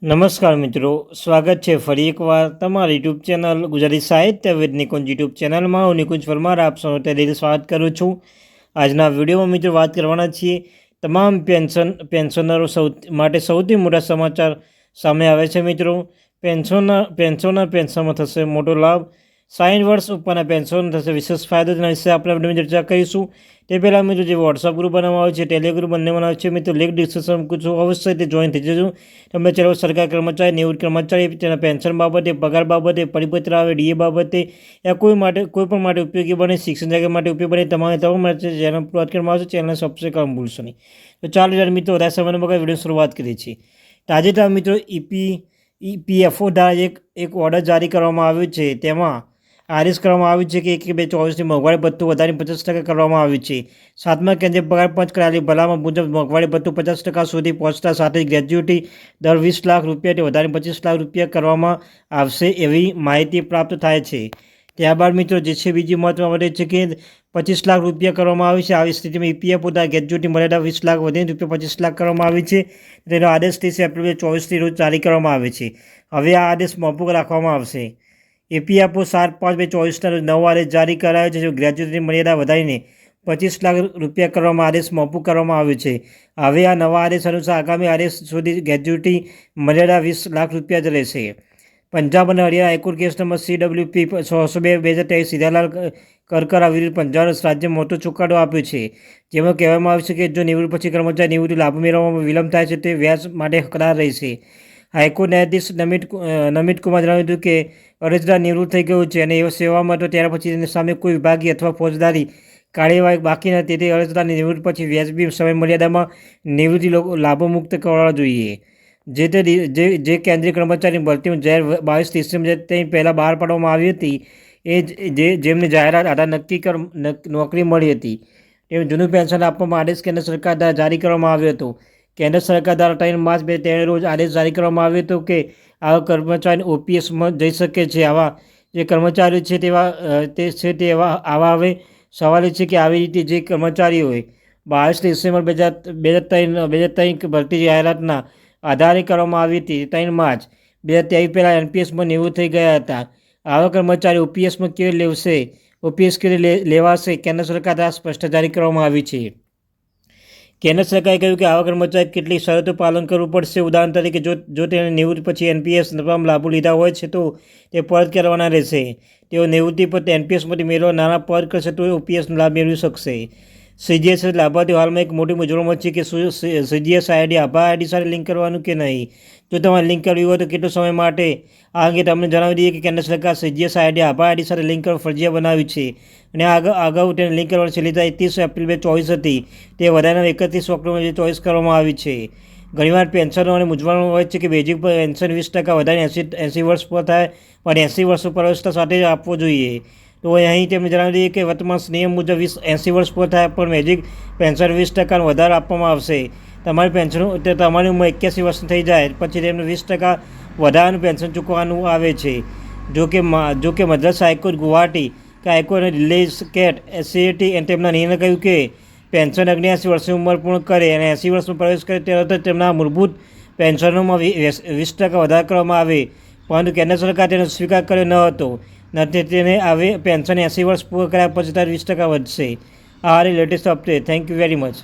નમસ્કાર મિત્રો, સ્વાગત છે ફરી એકવાર તમારી યુટ્યુબ ચેનલ ગુજરાતી સાહિત્ય વિદ નિકુંજ યુટ્યુબ ચેનલમાં. હું નિકુંજ પરમાર આપ સૌનું દિલથી સ્વાગત કરું છું. આજના વિડીયોમાં મિત્રો વાત કરવાના છીએ તમામ પેન્શનરો માટે સૌથી મોટા સમાચાર સામે આવે છે. મિત્રો, પેન્શનમાં થશે મોટો લાભ. 60 વર્ષ ઉપરના પેન્શન થશે વિશેષ ફાયદો. તેના વિશે આપણે વિડીયોમાં ચર્ચા કરીશું. તે પહેલાં મિત્રો, જે વોટ્સઅપ ગ્રુપ બનાવવામાં આવે છે, ટેલિગ્રુપ બંને બનાવે છે મિત્રો, લિંક ડિસ્ક્રિપ્શન મૂકું છું, અવશ્ય તે જોઈન થઈ જજો. તમે ચાલો સરકારી કર્મચારી, નિવૃત્ત કર્મચારી, તેના પેન્શન બાબતે, પગાર બાબતે, પરિપત્ર આવે, ડીએ બાબતે યા કોઈ પણ માટે ઉપયોગી બને, શિક્ષણ જગ્યા માટે ઉપયોગી બને, તમામ માટે ચેનલ વાત કરવામાં આવશે. ચેનલને સબસ્ક્રાઈબ કરવાનું ભૂલશો નહીં. તો ચાલો જ્યારે મિત્રો વધારે સમયનો બગાડ વિડીયો શરૂઆત કરીએ છીએ. તાજેતરમાં મિત્રો ઈપીએફઓ દ્વારા એક ઓર્ડર જારી કરવામાં આવ્યો છે. તેમાં આદેશ કરવામાં આવ્યું છે કે 1/2/24ની મોંઘવારી ભથ્થું વધારીને 50% કરવામાં આવ્યું છે. 7મા કેન્દ્રીય પગાર પંચ કરાયેલી ભલામણ મુજબ મોંઘવારી ભથ્થું 50% સુધી પહોંચતા સાથે જ ગ્રેજ્યુટી દર 20 લાખ રૂપિયાથી વધારીને 25 લાખ રૂપિયા કરવામાં આવશે એવી માહિતી પ્રાપ્ત થાય છે. ત્યારબાદ મિત્રો જે છે બીજી મહત્વમાં વધે છે કે 25 લાખ રૂપિયા કરવામાં આવે છે. આવી સ્થિતિમાં ઈપીએફઓ દ્વારા ગ્રેજ્યુટી મર્યાદા 20 લાખ વધીને ₹25 લાખ કરવામાં આવી છે. તેનો આદેશ 30 એપ્રિલ 2024ની રોજ જારી કરવામાં આવે છે. હવે આ આદેશ મોકૂફ રાખવામાં આવશે. ઈપીએફઓ 7/5/24ના રોજ નવો આદેશ જારી કરાયો છે. ગ્રેજ્યુટીની મર્યાદા વધારીને 25 લાખ રૂપિયા કરવામાં આદેશ મોકૂફ કરવામાં આવ્યો છે. હવે આ નવા આદેશ અનુસાર આગામી આદેશ સુધી ગ્રેજ્યુટી મર્યાદા 20 લાખ રૂપિયા જ રહેશે. પંજાબ અને Haryana high court case number CWP 602/2023 સીધાલાલ કરકરા વિરુદ્ધ પંજાબ રાજ્ય મોટો ચુકાદો આપ્યો છે. જેમાં કહેવામાં આવ્યું છે કે જો નિવૃત્તિ પછી કર્મચારી નિવૃત્તિ લાભ મેળવવામાં વિલંબ થાય છે તે વ્યાજ માટે હકદાર રહેશે. હાઈકોર્ટ ન્યાયાધીશ નમિત કુમાર જણાવ્યું હતું કે અરજદાર નિવૃત્ત થઈ ગયો છે અને સેવામાં હતો ત્યાર પછી તેની સામે કોઈ વિભાગીય અથવા ફોજદારી કાર્યવાહી બાકી નથી. તેથી અરજદારની નિવૃત્તિ પછી વ્યાજબી સમય મર્યાદામાં નિવૃત્તિ લાભો મુક્ત કરવા જોઈએ. જે કેન્દ્રીય કર્મચારી ભરતીમાં જાહેર 22 ડિસેમ્બર તે પહેલાં બહાર પાડવામાં આવી હતી જેમને જાહેરાત આધાર નોકરી મળી હતી તેમને જૂનું પેન્શન આપવામાં આદેશ કેન્દ્ર સરકાર દ્વારા જારી કરવામાં આવ્યો હતો. કેન્દ્ર સરકાર દ્વારા 3 માર્ચ 2023 રોજ આદેશ જારી કરવામાં આવ્યો હતો કે આવા કર્મચારી OPSમાં જઈ શકે છે. આવા જે કર્મચારીઓ છે તે આવા હવે સવાલ છે કે આવી રીતે જે કર્મચારીઓએ 22 ડિસેમ્બર 2023 ભરતી જાહેરાતના આધારે કરવામાં આવી હતી. 3 માર્ચ 2023 પહેલાં NPSમાં નિવૃત્ત થઈ ગયા હતા. આવા કર્મચારી OPSમાં કેવી લેવશે OPS કેવી લેવાશે કેન્દ્ર સરકાર દ્વારા સ્પષ્ટ જારી કરવામાં આવી છે. કેન્દ્ર સરકારે કહ્યું કે આવા કર્મચારી કેટલીક શરતો પાલન કરવું પડશે. ઉદાહરણ તરીકે જો તેણે નિવૃત્તિ પછી NPS તમામ લાભો લીધા હોય છે તો તે પરત કરવાના રહેશે. તેઓ નિવૃત્તિ પર NPSમાંથી મેળવવા નાણાં પરત કરશે તો OPSનો લાભ મેળવી શકશે. CGS લાભાર્થીઓ હાલમાં એક મોટી મૂંઝવણમાં છે કે શું CGS આઈડી આભા આઈડી સાથે લિંક કરવાનું કે નહીં. જો તમારે લિંક કરવી હોય તો કેટલો સમય માટે? આ અંગે તમને જણાવી દઈએ કે કેન્દ્ર સરકાર CGS આઈડી આભા આઈડી સાથે લિંક કરવા ફરજિયાત બનાવી છે અને અગાઉ તેને લિંક કરવાની છેલ્લી તારીખ 30 એપ્રિલ 2024 હતી. તે વધારાના 31 ઓક્ટોબર 2024 કરવામાં આવી છે. ઘણીવાર પેન્શનો અને મૂંઝવણ હોય છે કે બેઝિક પેન્શન 20% વધારે 80 વર્ષ પર થાય પણ 80 વર્ષ ઉપર અવસ્થા સાથે આપવો જોઈએ. તો અહીં તેમને જણાવી દઈએ કે વર્તમાન નિયમ મુજબ 80 વર્ષ પર થાય પણ બેઝિક પેન્શન 20% વધારે આપવામાં આવશે. તમારી તમારી ઉંમર 81 વર્ષ થઈ જાય પછી તેમને 20% વધારાનું પેન્શન ચૂકવવાનું આવે છે. જો કે મદ્રાસ હાઈકોર્ટ, ગુવાહાટી હાઈકોર્ટ અને દિલ્હી કેટ CAT તેમના નિર્ણય કહ્યું કે પેન્શન 79 વર્ષની ઉંમર પૂર્ણ કરે અને 80 વર્ષમાં પ્રવેશ કરે તરત જ તેમના મૂળભૂત પેન્શનોમાં 20% વધારો કરવામાં આવે. પરંતુ કેન્દ્ર સરકાર તેનો સ્વીકાર કર્યો ન હતો. તેને હવે પેન્શન 80 વર્ષ પૂર્ણ કર્યા પછી 20% વધશે. આ latest update. Thank you very much.